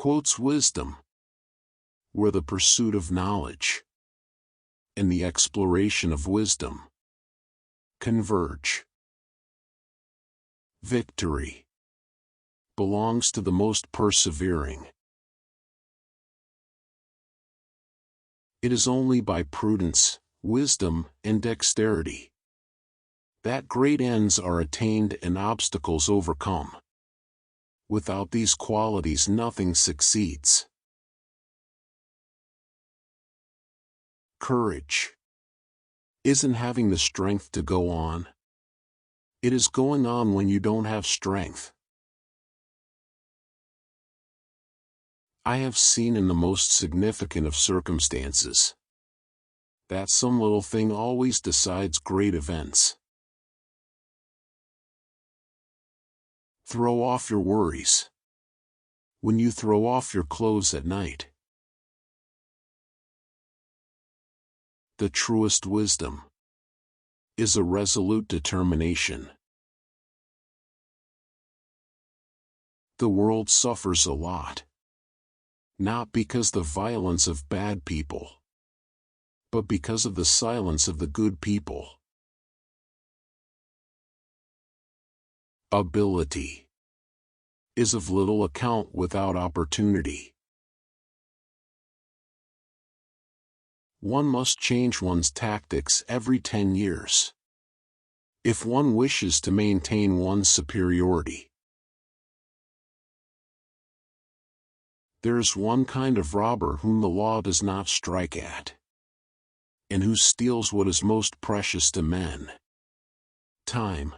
quotes wisdom, where the pursuit of knowledge and the exploration of wisdom converge. Victory belongs to the most persevering. It is only by prudence, wisdom, and dexterity that great ends are attained and obstacles overcome. Without these qualities, nothing succeeds. Courage isn't having the strength to go on. It is going on when you don't have strength. I have seen in the most significant of circumstances that some little thing always decides great events. Throw off your worries when you throw off your clothes at night. The truest wisdom is a resolute determination. The world suffers a lot, not because the violence of bad people, but because of the silence of the good people. Ability is of little account without opportunity. One must change one's tactics every 10 years if one wishes to maintain one's superiority. There is one kind of robber whom the law does not strike at, and who steals what is most precious to men: time.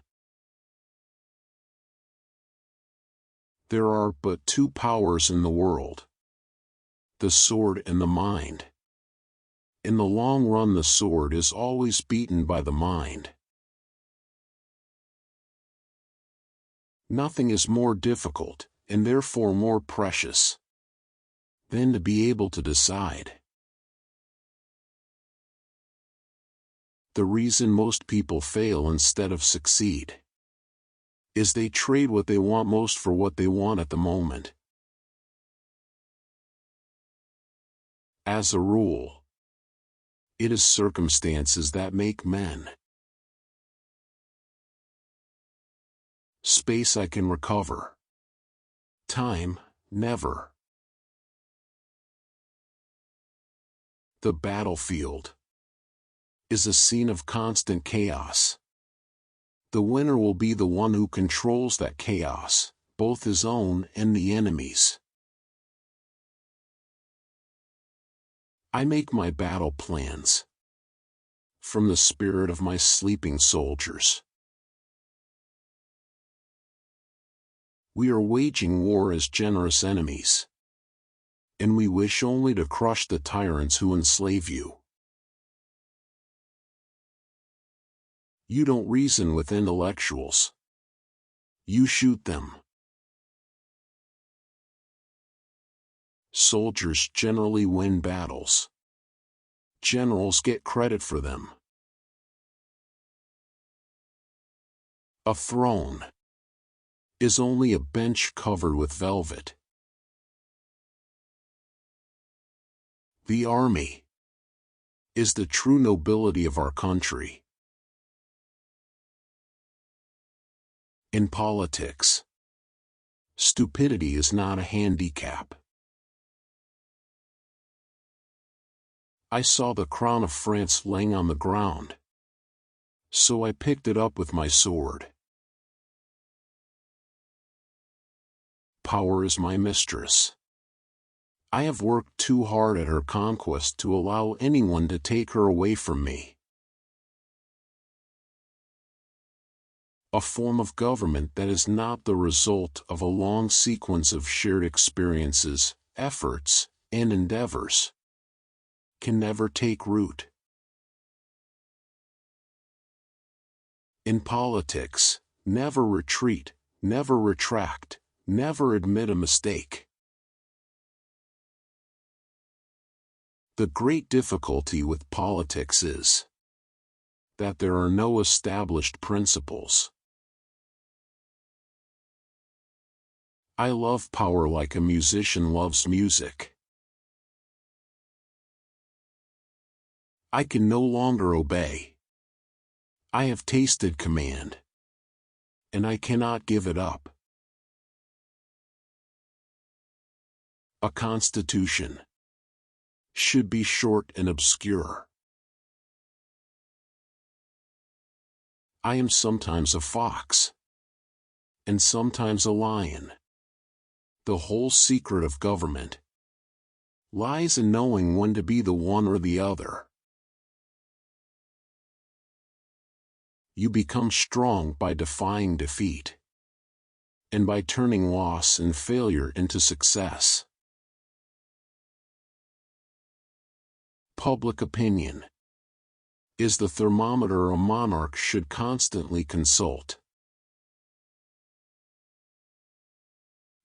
There are but two powers in the world: the sword and the mind. In the long run, the sword is always beaten by the mind. Nothing is more difficult, and therefore more precious, than to be able to decide. The reason most people fail instead of succeed is they trade what they want most for what they want at the moment. As a rule, it is circumstances that make men. Space I can recover. Time, never. The battlefield is a scene of constant chaos. The winner will be the one who controls that chaos, both his own and the enemy's. I make my battle plans from the spirit of my sleeping soldiers. We are waging war as generous enemies, and we wish only to crush the tyrants who enslave you. You don't reason with intellectuals. You shoot them. Soldiers generally win battles. Generals get credit for them. A throne is only a bench covered with velvet. The army is the true nobility of our country. In politics, stupidity is not a handicap. I saw the crown of France laying on the ground, so I picked it up with my sword. Power is my mistress. I have worked too hard at her conquest to allow anyone to take her away from me. A form of government that is not the result of a long sequence of shared experiences, efforts, and endeavors can never take root. In politics, never retreat, never retract, never admit a mistake. The great difficulty with politics is that there are no established principles. I love power like a musician loves music. I can no longer obey. I have tasted command, and I cannot give it up. A constitution should be short and obscure. I am sometimes a fox, and sometimes a lion. The whole secret of government lies in knowing when to be the one or the other. You become strong by defying defeat, and by turning loss and failure into success. Public opinion is the thermometer a monarch should constantly consult.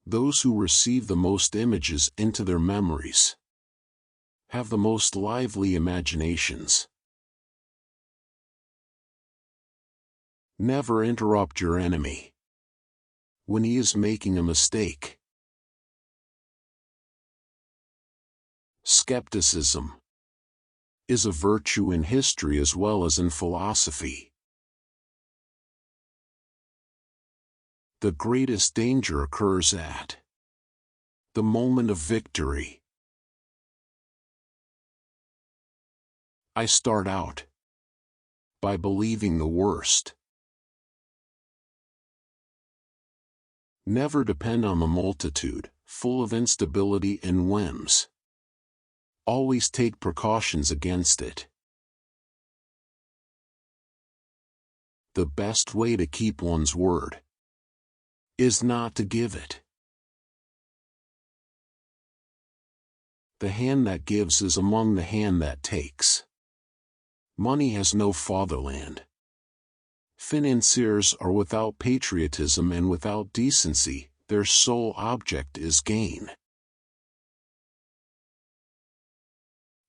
Those who receive the most images into their memories have the most lively imaginations. Never interrupt your enemy when he is making a mistake. Skepticism is a virtue in history as well as in philosophy. The greatest danger occurs at the moment of victory. I start out by believing the worst. Never depend on the multitude, full of instability and whims. Always take precautions against it. The best way to keep one's word is not to give it. The hand that gives is among the hand that takes. Money has no fatherland. Financiers are without patriotism and without decency, their sole object is gain.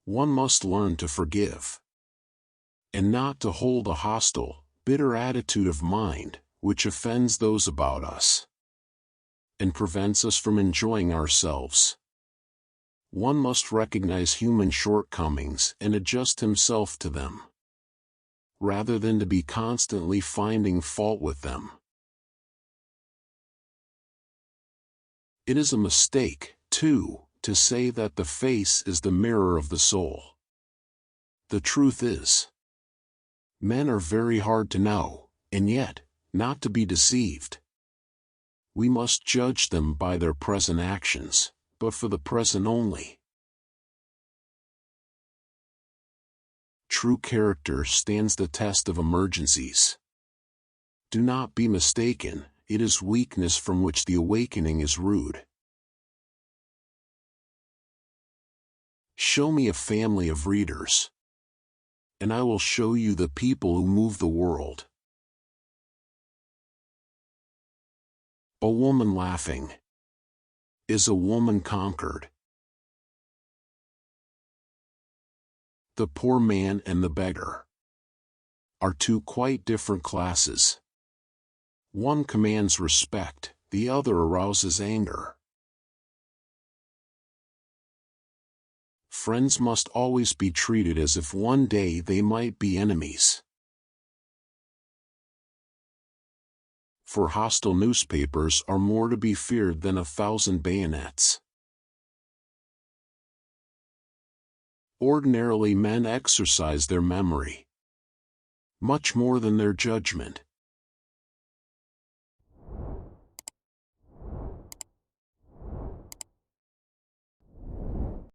One must learn to forgive, and not to hold a hostile, bitter attitude of mind, which offends those about us, and prevents us from enjoying ourselves. One must recognize human shortcomings and adjust himself to them, rather than to be constantly finding fault with them. It is a mistake, too, to say that the face is the mirror of the soul. The truth is, men are very hard to know, and yet, not to be deceived. We must judge them by their present actions, but for the present only. True character stands the test of emergencies. Do not be mistaken, it is weakness from which the awakening is rude. Show me a family of readers, and I will show you the people who move the world. A woman laughing is a woman conquered. The poor man and the beggar are two quite different classes. One commands respect, the other arouses anger. Friends must always be treated as if one day they might be enemies. For hostile newspapers are more to be feared than 1,000 bayonets. Ordinarily men exercise their memory much more than their judgment.